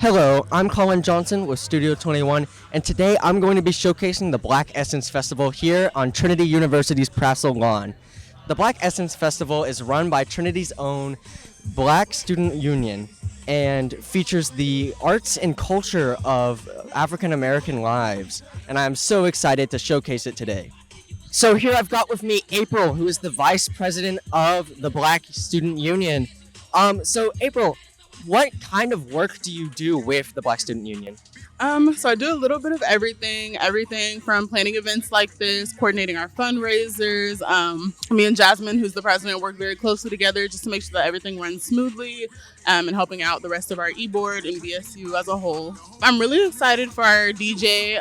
Hello, I'm Colin Johnson with Studio 21, and today I'm going to be showcasing the Black Essence Festival here on Trinity University's Prassel Lawn. The Black Essence Festival is run by Trinity's own Black Student Union and features the arts and culture of African American lives, and I'm so excited to showcase it today. So here I've got with me April, who is the Vice President of the Black Student Union. So April, what kind of work do you do with the Black Student Union? So I do a little bit of everything from planning events like this, coordinating our fundraisers. Me and Jasmine, who's the president, work very closely together just to make sure that everything runs smoothly, and helping out the rest of our e-board and BSU as a whole. I'm really excited for our DJ,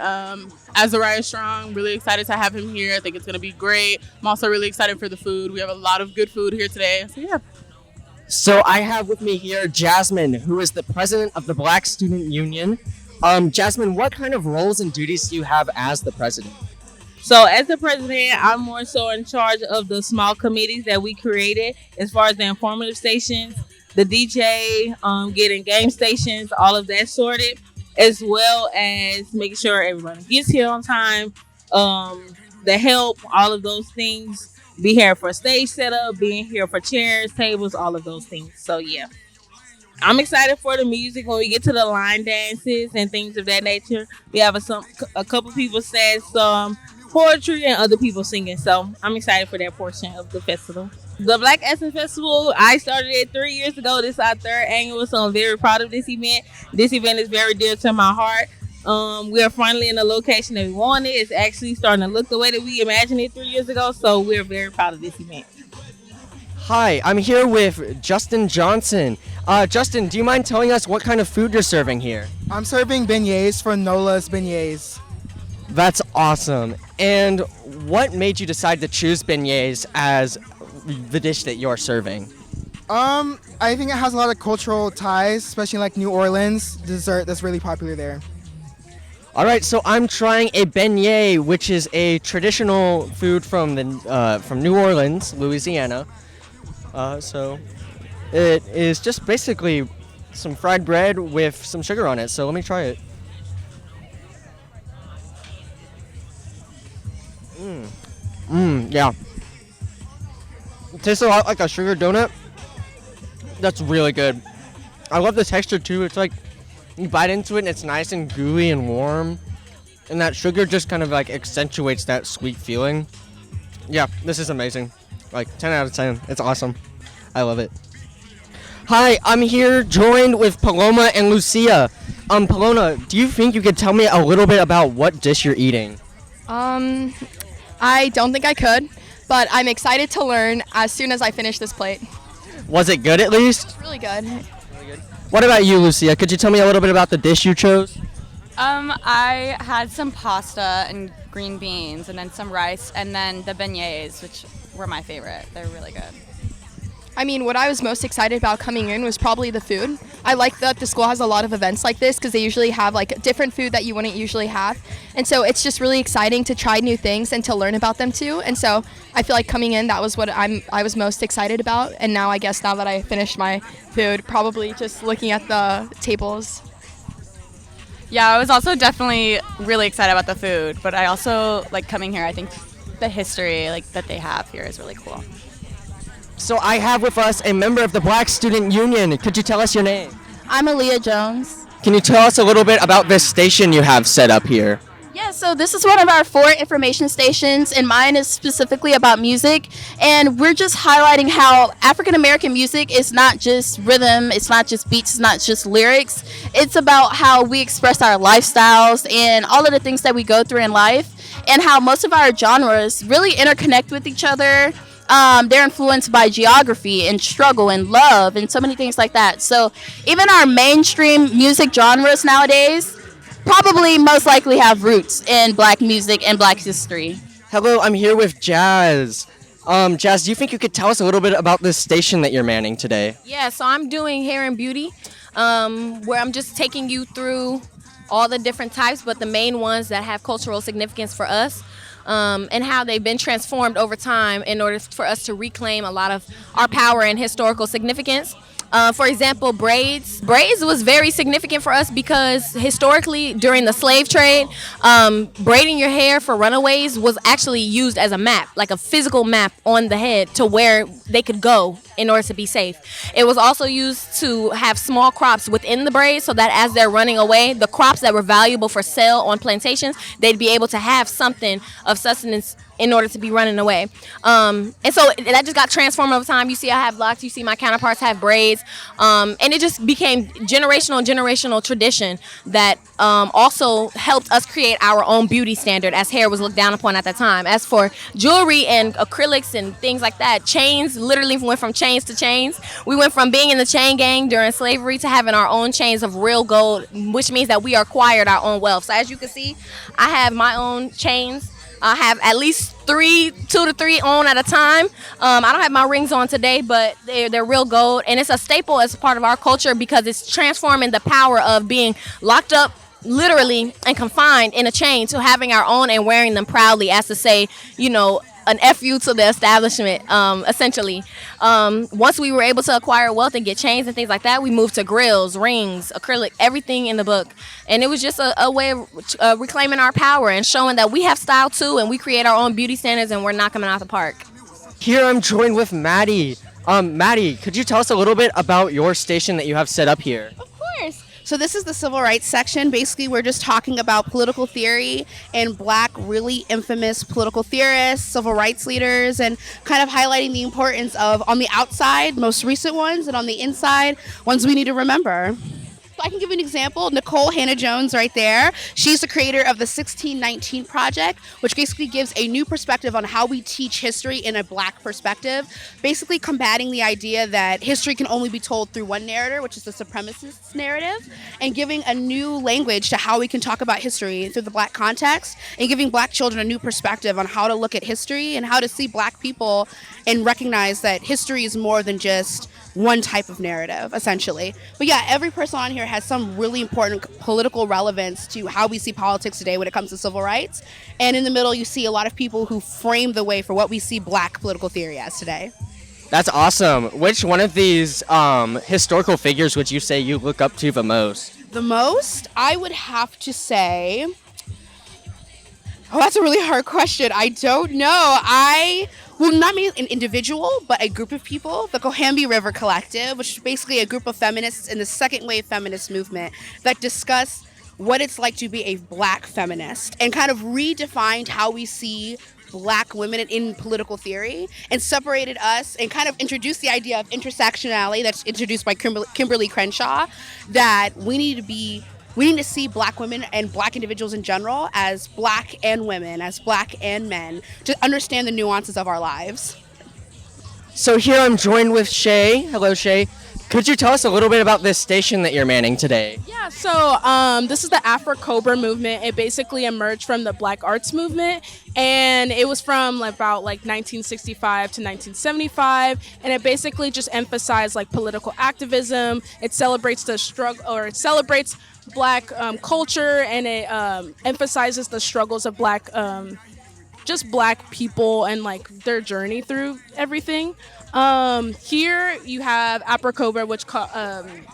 Azariah Strong. Really excited to have him here. I think it's going to be great. I'm also really excited for the food. We have a lot of good food here today. So yeah. So I have with me here Jasmine, who is the president of the Black Student Union. Jasmine, what kind of roles and duties do you have as the president? So as the president, I'm more so in charge of the small committees that we created as far as the informative stations, the DJ, getting game stations, all of that sorted, as well as making sure everyone gets here on time, the help, all of those things. Be here for stage setup, being here for chairs, tables, all of those things. So yeah, I'm excited for the music when we get to the line dances and things of that nature. We have a couple people said some poetry and other people singing. So I'm excited for that portion of the festival. The Black Essence Festival, I started it 3 years ago. This is our third annual, so I'm very proud of this event. This event is very dear to my heart. We are finally in the location that we wanted. It's actually starting to look the way that we imagined it 3 years ago, so we're very proud of this event. Hi, I'm here with Justin Johnson. Justin, do you mind telling us what kind of food you're serving here? I'm serving beignets for Nola's Beignets. That's awesome. And what made you decide to choose beignets as the dish that you're serving? I think it has a lot of cultural ties, especially like New Orleans dessert that's really popular there. All right, so I'm trying a beignet, which is a traditional food from New Orleans, Louisiana. So it is just basically some fried bread with some sugar on it. So let me try it. Yeah. It tastes a lot like a sugar donut. That's really good. I love the texture too. It's like you bite into it and it's nice and gooey and warm, and that sugar just kind of like accentuates that sweet feeling. Yeah, this is amazing. Like 10 out of 10. It's awesome. I love it. Hi, I'm here joined with Paloma and Lucia. Paloma, do you think you could tell me a little bit about what dish you're eating? I don't think I could, but I'm excited to learn as soon as I finish this plate. Was it good at least? It's really good. What about you, Lucia? Could you tell me a little bit about the dish you chose? I had some pasta and green beans and then some rice and then the beignets, which were my favorite. They're really good. I mean, what I was most excited about coming in was probably the food. I like that the school has a lot of events like this because they usually have like different food that you wouldn't usually have. And so it's just really exciting to try new things and to learn about them too. And so I feel like coming in, that was what I was most excited about. And now I guess now that I finished my food, probably just looking at the tables. Yeah, I was also definitely really excited about the food, but I also like coming here. I think the history like that they have here is really cool. So I have with us a member of the Black Student Union. Could you tell us your name? I'm Aaliyah Jones. Can you tell us a little bit about this station you have set up here? Yeah, so this is one of our 4 information stations, and mine is specifically about music. And we're just highlighting how African American music is not just rhythm, it's not just beats, it's not just lyrics. It's about how we express our lifestyles and all of the things that we go through in life, and how most of our genres really interconnect with each other. They're influenced by geography and struggle and love and so many things like that. So even our mainstream music genres nowadays probably most likely have roots in Black music and Black history. Hello, I'm here with Jazz. Jazz, do you think you could tell us a little bit about this station that you're manning today? Yeah, so I'm doing hair and beauty, where I'm just taking you through all the different types, but the main ones that have cultural significance for us. And how they've been transformed over time in order for us to reclaim a lot of our power and historical significance. For example, braids. Braids was very significant for us because historically, during the slave trade, braiding your hair for runaways was actually used as a map, like a physical map on the head to where they could go in order to be safe. It was also used to have small crops within the braids so that as they're running away, the crops that were valuable for sale on plantations, they'd be able to have something of sustenance in order to be running away. And so that just got transformed over time. You see I have locks, you see my counterparts have braids. And it just became generational tradition that also helped us create our own beauty standard as hair was looked down upon at that time. As for jewelry and acrylics and things like that, chains literally went from chains to chains. We went from being in the chain gang during slavery to having our own chains of real gold, which means that we acquired our own wealth. So as you can see, I have my own chains. I have at least 2 to 3 on at a time. I don't have my rings on today, but they're real gold, and it's a staple as part of our culture because it's transforming the power of being locked up literally and confined in a chain to having our own and wearing them proudly, as to say, you know, an FU to the establishment, essentially. Once we were able to acquire wealth and get chains and things like that, we moved to grills, rings, acrylic, everything in the book. And it was just a way of reclaiming our power and showing that we have style too, and we create our own beauty standards and we're knocking them out the park. Here I'm joined with Maddie. Maddie, could you tell us a little bit about your station that you have set up here? Of course. So this is the civil rights section. Basically, we're just talking about political theory and Black, really infamous political theorists, civil rights leaders, and kind of highlighting the importance of, on the outside, most recent ones, and on the inside, ones we need to remember. So I can give you an example. Nicole Hannah-Jones right there. She's the creator of the 1619 Project, which basically gives a new perspective on how we teach history in a Black perspective, basically combating the idea that history can only be told through one narrator, which is the supremacist narrative, and giving a new language to how we can talk about history through the Black context, and giving Black children a new perspective on how to look at history and how to see Black people and recognize that history is more than just one type of narrative, essentially. But yeah, every person on here has some really important political relevance to how we see politics today when it comes to civil rights. And in the middle, you see a lot of people who frame the way for what we see Black political theory as today. That's awesome. Which one of these historical figures would you say you look up to the most? The most? I would have to say... Oh, that's a really hard question. I don't know. Well, not me an individual, but a group of people, the Cohambie River Collective, which is basically a group of feminists in the second wave feminist movement that discuss what it's like to be a Black feminist and kind of redefined how we see Black women in political theory and separated us and kind of introduced the idea of intersectionality that's introduced by Kimberly Crenshaw, that we need to see Black women and Black individuals in general as Black and women, as Black and men, to understand the nuances of our lives. So here I'm joined with Shay. Hello, Shay. Could you tell us a little bit about this station that you're manning today? Yeah, so this is the Afro-Cobra movement. It basically emerged from the Black Arts movement, and it was from about 1965 to 1975, and it basically just emphasized political activism. It celebrates the struggle, or it celebrates Black culture, and it emphasizes the struggles of Black people and their journey through everything. Here you have APRA-COBRA, which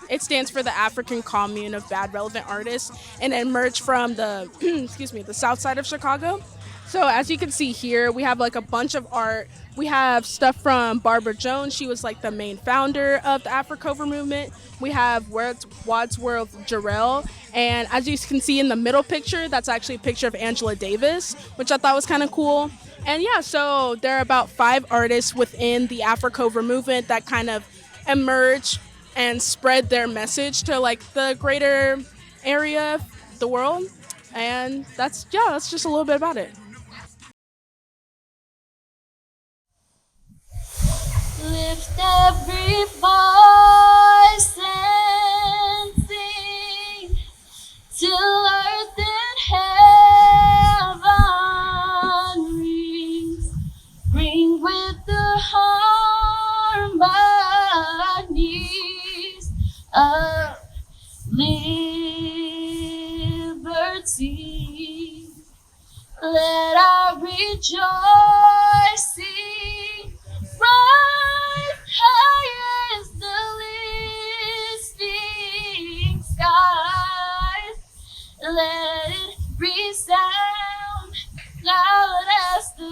it stands for the African Commune of Bad Relevant Artists, and it emerged from the the south side of Chicago. So as you can see here, we have a bunch of art. We have stuff from Barbara Jones. She was the main founder of the Afro-Cobra movement. We have Wadsworth Jarrell. And as you can see in the middle picture, that's actually a picture of Angela Davis, which I thought was kind of cool. And yeah, so there are about 5 artists within the Afro-Cobra movement that kind of emerge and spread their message to the greater area of the world. And that's just a little bit about it. Lift every voice and sing till earth and heaven rings. Bring with the harmonies of liberty. Let our rejoicing rise high as the let it resound loud as the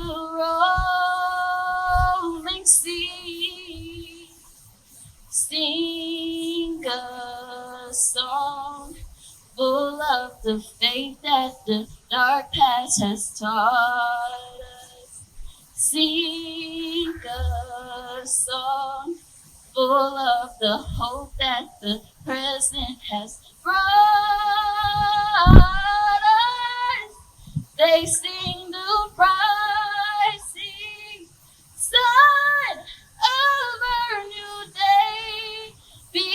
rolling sea. Sing a song full of the faith that the dark past has taught us. Sing a song full of the hope that the present has brought us. They sing the rising sun of a new day because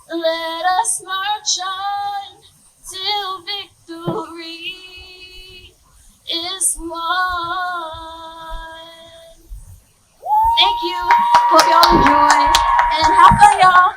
let us march on till victory is won. Thank you. Hope y'all enjoy and have fun, y'all.